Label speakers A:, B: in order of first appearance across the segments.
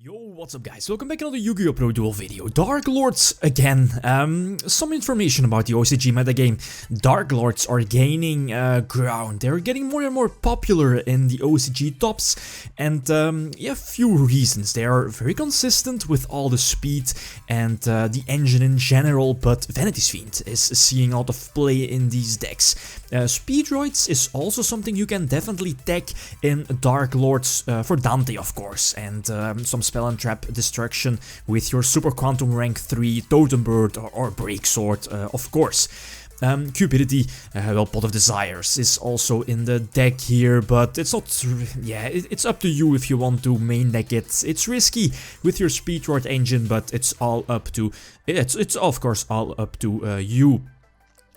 A: Yo, what's up guys, welcome back to another YgoPro duel video. Darklords again. Some information about the OCG metagame. Darklords are gaining ground. They're getting more and more popular in the OCG tops. And yeah, a few reasons. They are very consistent with all the speed and the engine in general, but Vanity's Fiend is seeing a lot of play in these decks. Speedroids is also something you can definitely tech in Darklords for Dante, of course, and some spell and trap destruction with your Super Quantum rank 3 Totem Bird or Break Sword, of course. Cupidity, well, Pot of Desires is also in the deck here, but it's not, yeah, it's up to you if you want to main deck it. It's risky with your Speedroid engine, but it's all up to, it's of course all up to you.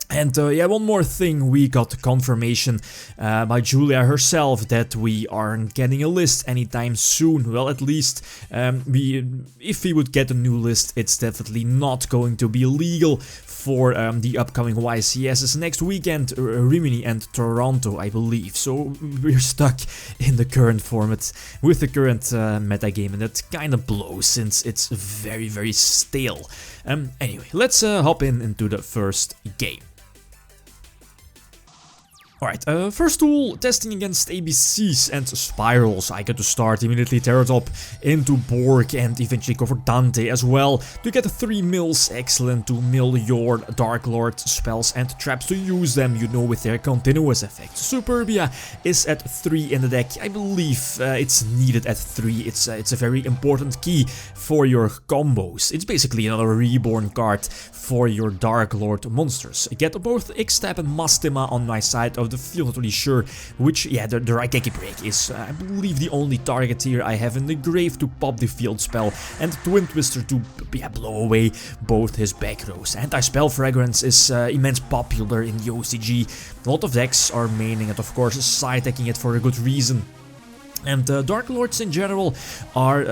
A: And yeah, one more thing, we got confirmation by Julia herself that we aren't getting a list anytime soon. Well, at least if we would get a new list, it's definitely not going to be legal for the upcoming YCSs next weekend, Rimini and Toronto, I believe. So we're stuck in the current format with the current metagame, and that kind of blows since it's very, very stale. Anyway, let's hop into the first game. Alright, first tool, testing against ABCs and Spirals. I get to start immediately Terratop into Borg and eventually go for Dante as well to get 3 mills, excellent to mill your Darklord spells and traps to use them, you know, with their continuous effect. Superbia is at 3 in the deck. I believe it's needed at 3. It's a very important key for your combos. It's basically another reborn card for your Darklord monsters. Get both X-Tap and Mastima on my side of the field, not really sure which. Yeah, the YgoPro break is, I believe, the only target here I have in the grave to pop the field spell, and Twin Twister to blow away both his back rows. Anti-Spell Fragrance is immense popular in the OCG. A lot of decks are maining it, of course, side-decking it for a good reason. And Darklords in general are,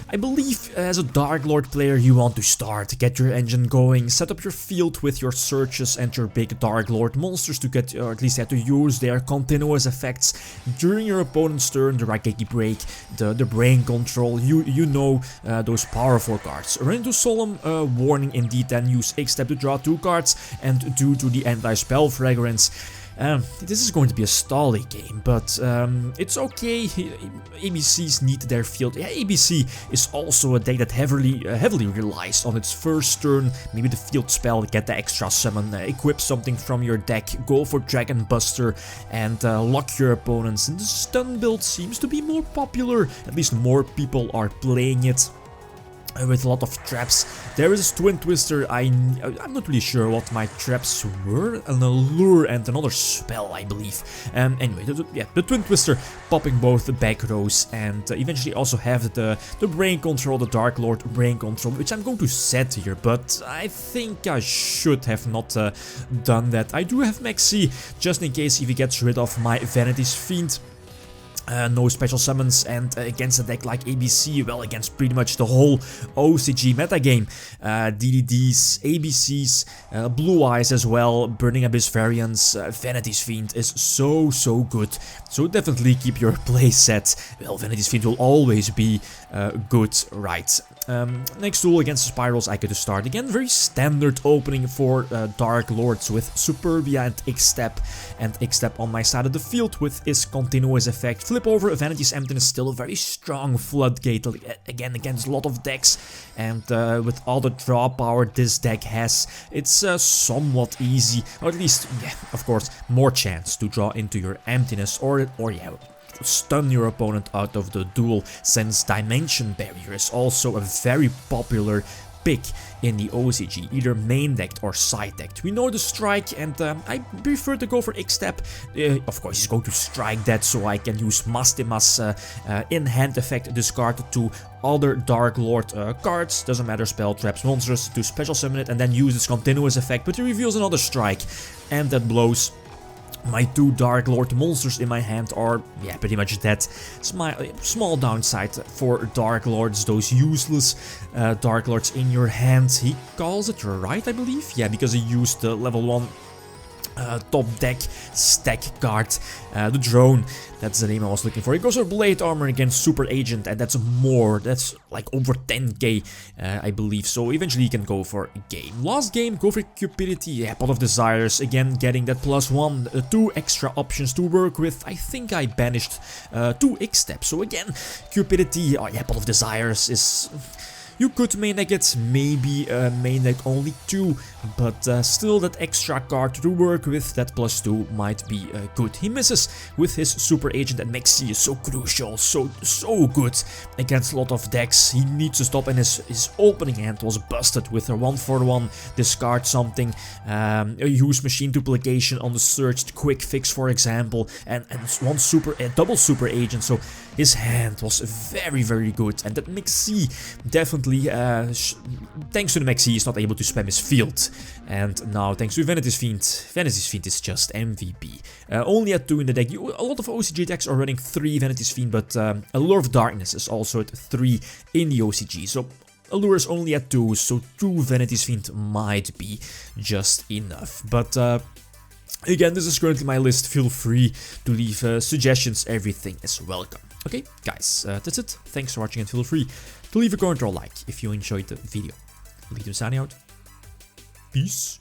A: I believe, as a Darklord player, you want to start, get your engine going, set up your field with your searches and your big Darklord monsters to get, or at least have to use their continuous effects during your opponent's turn. The YgoPro break, the brain control, you know those powerful cards. Run into Solemn Warning indeed, then use X-Step to draw 2 cards, and due to the Anti-Spell Fragrance, this is going to be a stally game, but it's okay. ABCs need their field. Yeah, ABC is also a deck that heavily relies on its first turn, maybe the field spell, get the extra summon, equip something from your deck, go for Dragon Buster, and lock your opponents. And the stun build seems to be more popular, at least more people are playing it. With a lot of traps. There is Twin Twister. I'm not really sure what my traps were. An allure and another spell, I believe. Anyway, the Twin Twister popping both the back rows, and eventually also have the brain control, the Darklord brain control, which I'm going to set here, but I think I should have not done that. I do have Maxi, just in case if he gets rid of my Vanity's Fiend. No special summons, and against a deck like ABC, well, against pretty much the whole OCG metagame, DDDs, ABCs, Blue Eyes as well, Burning Abyss variants, Vanity's Fiend is so good, so definitely keep your play set. Well, Vanity's Fiend will always be good, right? Next tool against the Spirals, I get to start again. Very standard opening for Darklords with Superbia and X-Step, and X-Step on my side of the field with his continuous effect. Flip over Vanity's Emptiness, still a very strong floodgate again against a lot of decks, and with all the draw power this deck has, it's somewhat easy, or at least, yeah, of course, more chance to draw into your Emptiness, or yeah, stun your opponent out of the duel, since Dimension Barrier is also a very popular pick in the OCG, either main decked or side decked. We know the strike, and I prefer to go for X-Step. Of course, he's going to strike that, so I can use Mastima's in-hand effect, discard 2 other Darklord cards, doesn't matter, spell, traps, monsters, to special summon it, and then use its continuous effect, but he reveals another strike, and that blows my 2 Darklord monsters in my hand are, yeah, pretty much dead. Small downside for Darklords, those useless Darklords in your hand. He calls it right, I believe? Yeah, because he used the level 1 top deck stack card, the drone, that's the name I was looking for. It goes for blade armor against super agent, and that's more, that's like over 10k, I believe, so eventually you can go for a game. Last game, go for cupidity, yeah, pot of desires, again getting that +1, 2 extra options to work with. I think I banished 2 X steps, so again, cupidity, oh yeah, pot of desires is... You could main deck it, maybe main deck only 2, but still that extra card to work with, that +2 might be good. He misses with his super agent, and Maxi is so crucial, so good against a lot of decks. He needs to stop, and his opening hand was busted with a 1-for-1, discard something, use machine duplication on the searched quick fix, for example, and double super agent, so his hand was very good, and that Maxi definitely thanks to the Maxi, he's not able to spam his field. And now, thanks to Vanity's Fiend is just MVP. Only at 2 in the deck. A lot of OCG decks are running 3 Vanity's Fiend, but Allure of Darkness is also at 3 in the OCG. So Allure is only at 2, so 2 Vanity's Fiend might be just enough. But again, this is currently my list. Feel free to leave suggestions. Everything is welcome. Okay, guys, that's it. Thanks for watching, and feel free to leave a comment or a like if you enjoyed the video. Lithium signing out. Peace.